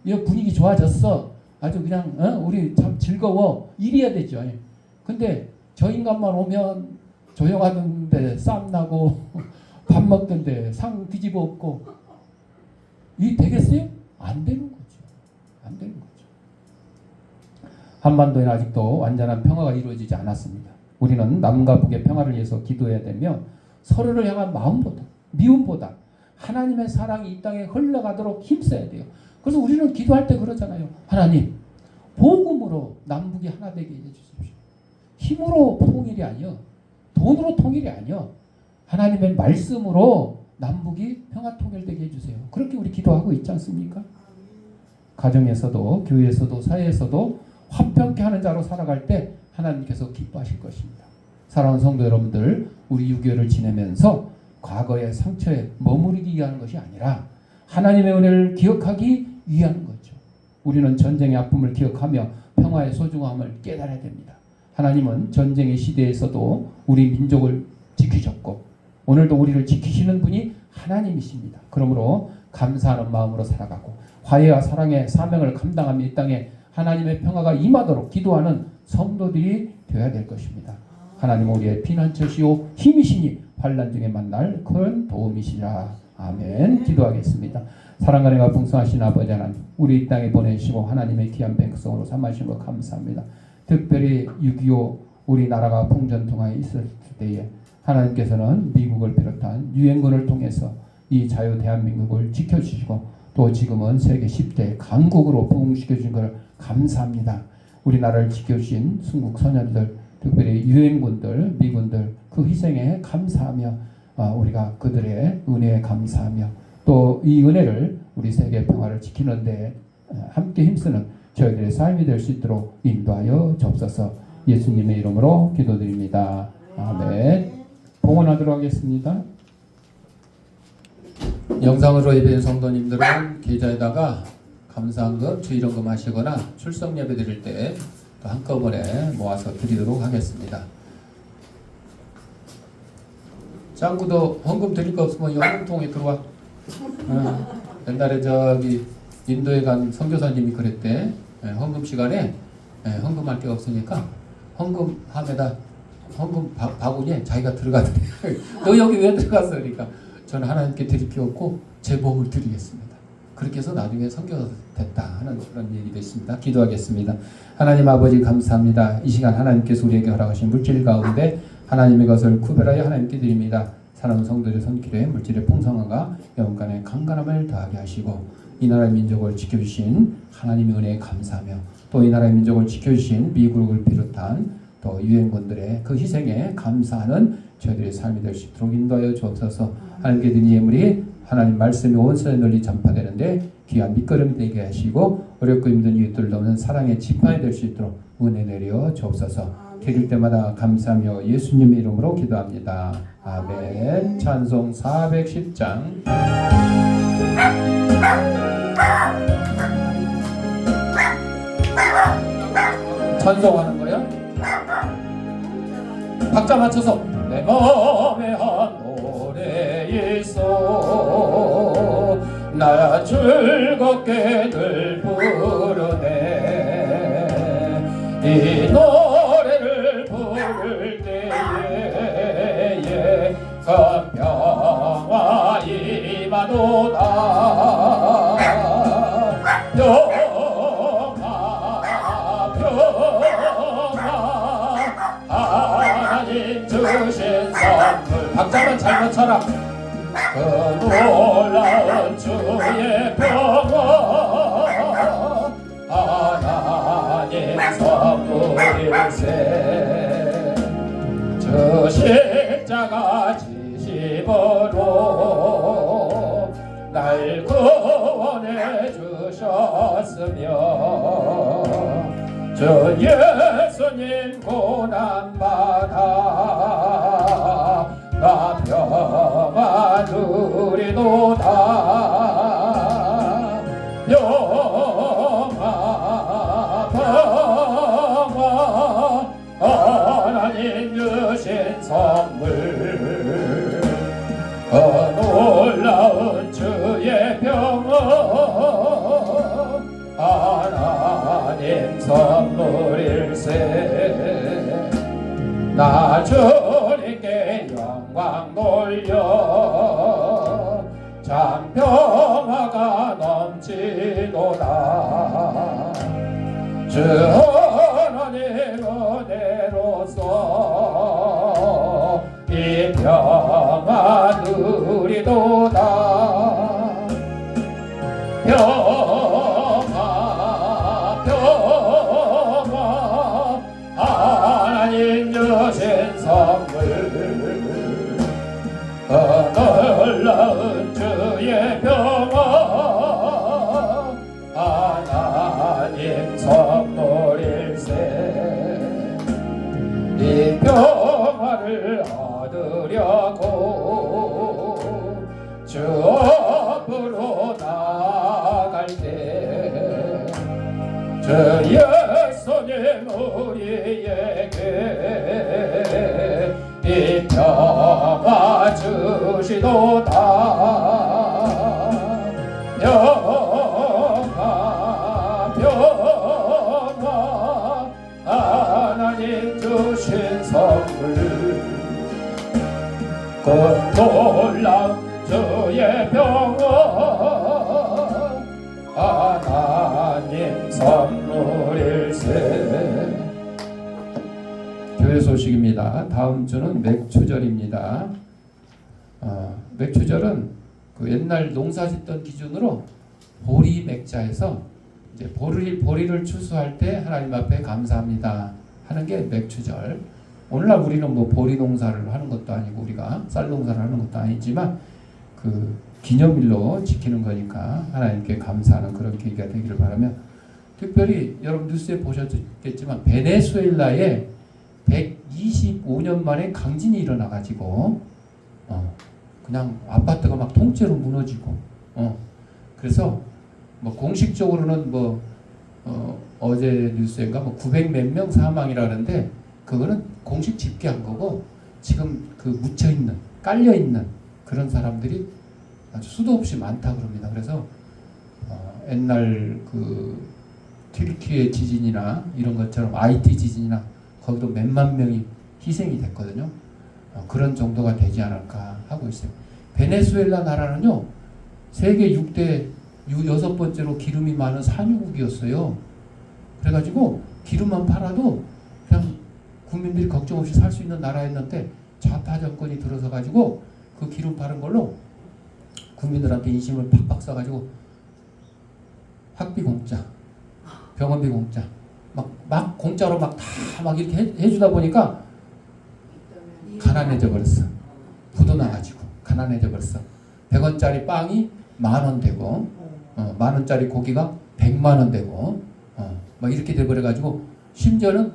이 분위기 좋아졌어. 아주 그냥 우리 참 즐거워. 이래야 되죠. 근데 저 인간만 오면 조용하던데 싸움 나고 밥 먹던데 상 뒤집어 엎고 이 되겠어요? 안 되는 거죠. 안 되는 거죠. 한반도에는 아직도 완전한 평화가 이루어지지 않았습니다. 우리는 남과 북의 평화를 위해서 기도해야 되며 서로를 향한 마음보다 미움보다 하나님의 사랑이 이 땅에 흘러가도록 힘써야 돼요. 그래서 우리는 기도할 때 그러잖아요. 하나님, 복음으로 남북이 하나 되게 해주십시오. 힘으로 통일이 아니요, 돈으로 통일이 아니요, 하나님의 말씀으로 남북이 평화 통일되게 해주세요. 그렇게 우리 기도하고 있지 않습니까? 가정에서도 교회에서도 사회에서도 화평케 하는 자로 살아갈 때 하나님께서 기뻐하실 것입니다. 사랑하는 성도 여러분들, 우리 6.25를 지내면서 과거의 상처에 머무르기 위한 것이 아니라 하나님의 은혜를 기억하기 위한 거죠. 우리는 전쟁의 아픔을 기억하며 평화의 소중함을 깨달아야 됩니다. 하나님은 전쟁의 시대에서도 우리 민족을 지키셨고 오늘도 우리를 지키시는 분이 하나님이십니다. 그러므로 감사하는 마음으로 살아가고 화해와 사랑의 사명을 감당하며 이 땅에 하나님의 평화가 임하도록 기도하는 성도들이 되어야 될 것입니다. 하나님 우리의 피난처시오 힘이시니 환난 중에 만날 큰 도움이시라. 아멘. 기도하겠습니다. 사랑과 은혜가 풍성하신 아버지 하나님, 우리 이 땅에 보내시고 하나님의 귀한 백성으로 삼으신 것 감사합니다. 특별히 6.25 우리나라가 풍전등화에 있을 때에 하나님께서는 미국을 비롯한 유엔군을 통해서 이 자유 대한민국을 지켜주시고 또 지금은 세계 10대 강국으로 부흥시켜주신 걸 감사합니다. 우리나라를 지켜주신 순국 소년들, 특별히 유엔군들, 미군들 그 희생에 감사하며 우리가 그들의 은혜에 감사하며 또 이 은혜를 우리 세계 평화를 지키는 데 함께 힘쓰는 저희들의 삶이 될 수 있도록 인도하여 주옵소서. 예수님의 이름으로 기도드립니다. 아멘. 봉헌하도록 하겠습니다. 영상으로 예배인 성도님들은 계좌에다가 감사한금, 주일헌금 하시거나 출석 예배 드릴 때 또 한꺼번에 모아서 드리도록 하겠습니다. 짱구도 헌금 드릴 거 없으면 연금통에 들어와. 옛날에 저기 인도에 간 선교사님이 그랬대. 헌금 시간에 헌금할 게 없으니까 헌금함에다 헌금 바구니에 자기가 들어가더래. 너 여기 왜 들어갔어? 그러니까 저는 하나님께 드릴 게 없고 제 몸을 드리겠습니다. 그렇게 해서 나중에 선교사 됐다 하는 그런 얘기도 있습니다. 기도하겠습니다. 하나님 아버지 감사합니다. 이 시간 하나님께서 우리에게 허락하신 물질 가운데 하나님의 것을 구별하여 하나님께 드립니다. 사랑하는 성도들의 손길에 물질의 풍성함과 영혼간의 강건함을 더하게 하시고 이 나라의 민족을 지켜주신 하나님의 은혜에 감사하며 또 이 나라의 민족을 지켜주신 미국을 비롯한 또 유엔군들의 그 희생에 감사하는 저희들의 삶이 될 수 있도록 인도하여 주옵소서. 하나님께 드린 예물이 하나님 말씀이 온 세상에 널리 전파되는데 귀한 밑거름이 되게 하시고 어렵고 힘든 이웃들을 돕는 사랑의 지팡이 될 수 있도록 은혜 내려 주옵소서. 드릴 때마다 감사하며 예수님의 이름으로 기도합니다. 아멘. 찬송 410장. 찬송하는 거야? 박자 맞춰서 내 마음에 한 노래 있어 나 즐겁게 늘 부르네 이 노래를 부를 때에 큰 평화 임하도다 하나님 주신 선물 박자만 잘 맞춰라 그 놀라운 주의 평화 하나님 선물일세 저 십자가 지심으로 날 구원해 주셨으며 저 예수님 고난받아 나 평화 누리도다 영화 평화 하나님 주신 선물 놀라운 주의 평화 하나님 선물일세 나 주님께 영광 돌려 참 평화가 넘치도다 주 하나님 은혜로서 이 평화 누리도다 평화 하나님 주신 선물 놀라운 주의 평화 하나님 선물일세 이 평화를 얻으려고 주 앞으로 나갈 때 주 예수님 우리에게 이 평화 주시도다 평화 하나님 주신 선물 그 놀라운 주의 평화 하나님 선물일세 교회 소식입니다. 다음 주는 맥추절입니다. 맥추절은 그 옛날 농사 짓던 기준으로 보리 맥자에서 이제 보리를 추수할 때 하나님 앞에 감사합니다 하는 게 맥추절. 오늘날 우리는 뭐 보리 농사를 하는 것도 아니고 우리가 쌀 농사를 하는 것도 아니지만 그 기념일로 지키는 거니까 하나님께 감사하는 그런 계기가 되기를 바라며 특별히 여러분 뉴스에 보셨겠지만 베네수엘라에 125년 만에 강진이 일어나가지고 그냥 아파트가 막 통째로 무너지고 그래서 뭐 공식적으로는 뭐 어제 뉴스인가 뭐 900 몇 명 사망이라는데 그거는 공식 집계한 거고 지금 그 묻혀있는 깔려있는 그런 사람들이 아주 수도 없이 많다 그럽니다. 그래서 옛날 그 튀르키예 지진이나 이런 것처럼 IT 지진이나 거기도 몇만 명이 희생이 됐거든요. 그런 정도가 되지 않을까 하고 있어요. 베네수엘라 나라는요 세계 6대 6번째로 기름이 많은 산유국이었어요. 그래가지고 기름만 팔아도 그냥 국민들이 걱정 없이 살 수 있는 나라였는데 좌파 정권이 들어서 가지고 그 기름 파는 걸로 국민들한테 인심을 팍팍 써가지고 학비 공짜, 병원비 공짜, 막 공짜로 막 이렇게 해주다 보니까 가난해져 버렸어. 부도 나가지고 가난해져 버렸어. 100원짜리 빵이 10,000원 되고 10,000원짜리 고기가 100만 원 되고 막 이렇게 돼버려가지고 심지어는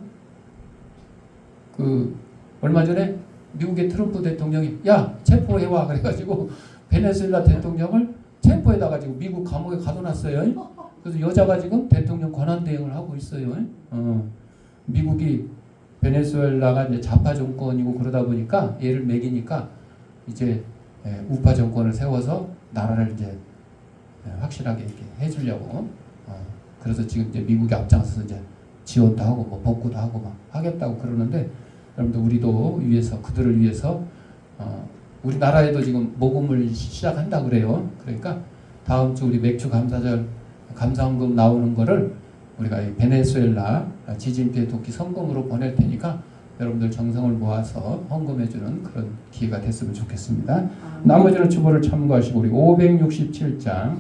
그 얼마 전에 미국의 트럼프 대통령이 야 체포해와 그래가지고 베네수엘라 대통령을 체포해다가지고 미국 감옥에 가둬놨어요. 그래서 여자가 지금 대통령 권한대행을 하고 있어요. 미국이 베네수엘라가 이제 좌파 정권이고 그러다 보니까 얘를 먹이니까 이제 우파 정권을 세워서 나라를 이제 확실하게 이렇게 해주려고 그래서 지금 이제 미국이 앞장서서 이제 지원도 하고 뭐 복구도 하고 막 하겠다고 그러는데 여러분들 우리도 위해서 그들을 위해서 우리나라에도 지금 모금을 시작한다 그래요. 그러니까 다음 주 우리 맥주 감사절 감사헌금 나오는 거를 우리가 이 베네수엘라 지진 피해 돕기 성금으로 보낼 테니까 여러분들 정성을 모아서 헌금해주는 그런 기회가 됐으면 좋겠습니다. 나머지는 주보를 참고하시고 우리 567장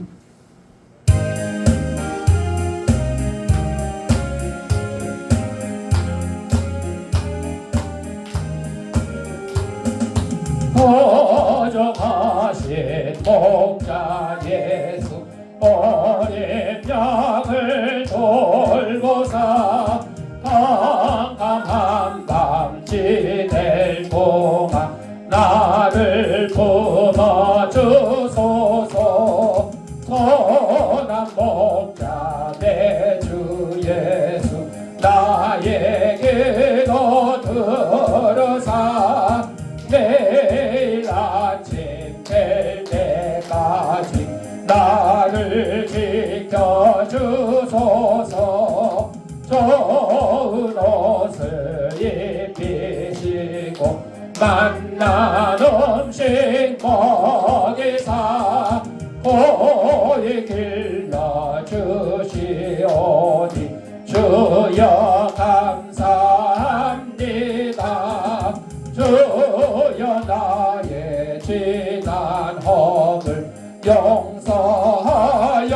거저하신 목자 예수 어린 양을 돌보사 캄캄한 밤 지낼 동안 나를 품어주소서. 선한 목자 내 주 예수 나의 기도 들으사 매일 아침 될 때까지 나를 지켜주소서. 좋은 옷을 입히시고 만난 음식 먹이사 고이 길러주시오니 주여 감사합니다. 주여 나의 지난 허물 용서하여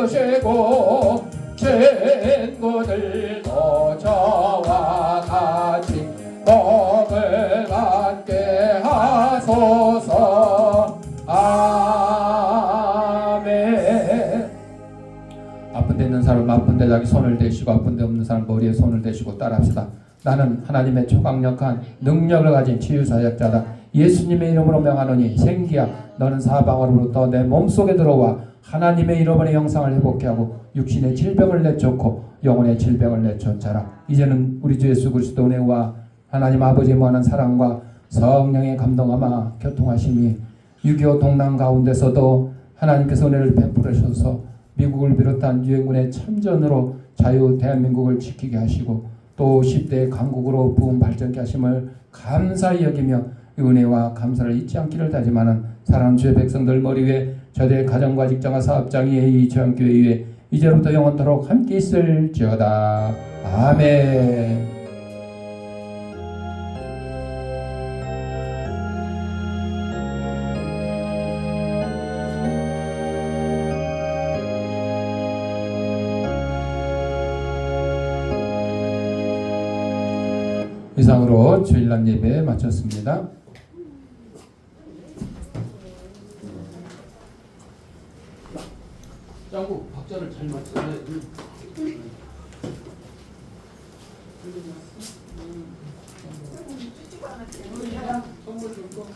주시고 친구들도 저와 같이 복을 받게 하소서. 아멘. 아픈 데 있는 사람 아픈 데 자기 손을 대시고 아픈 데 없는 사람 머리에 손을 대시고 따라합시다. 나는 하나님의 초강력한 능력을 가진 치유사역자다. 예수님의 이름으로 명하노니 생기야 너는 사방으로부터 내 몸속에 들어와 하나님의 이름으로 영상을 회복케 하고 육신의 질병을 내쫓고 영혼의 질병을 내쫓아라. 이제는 우리 주 예수 그리스도 은혜와 하나님 아버지의 무한한 사랑과 성령의 감동하마 교통하심이 6.25 동남 가운데서도 하나님께서 은혜를 베풀으셔서 미국을 비롯한 유엔군의 참전으로 자유 대한민국을 지키게 하시고 또 10대 강국으로 부흥 발전케 하심을 감사히 여기며 은혜와 감사를 잊지 않기를 다짐하는 사랑하는 주의 백성들 머리 위에 저들의 가정과 직장과 사업장 위에 이 저항교회 위에 이제부터 영원토록 함께 있을지어다. 아멘. 이상으로 주일날 예배 마쳤습니다. 짱구 박자를 잘 맞춰야 선물 줄 거.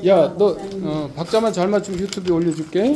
야, 너 박자만 잘 맞추면 유튜브에 올려줄게.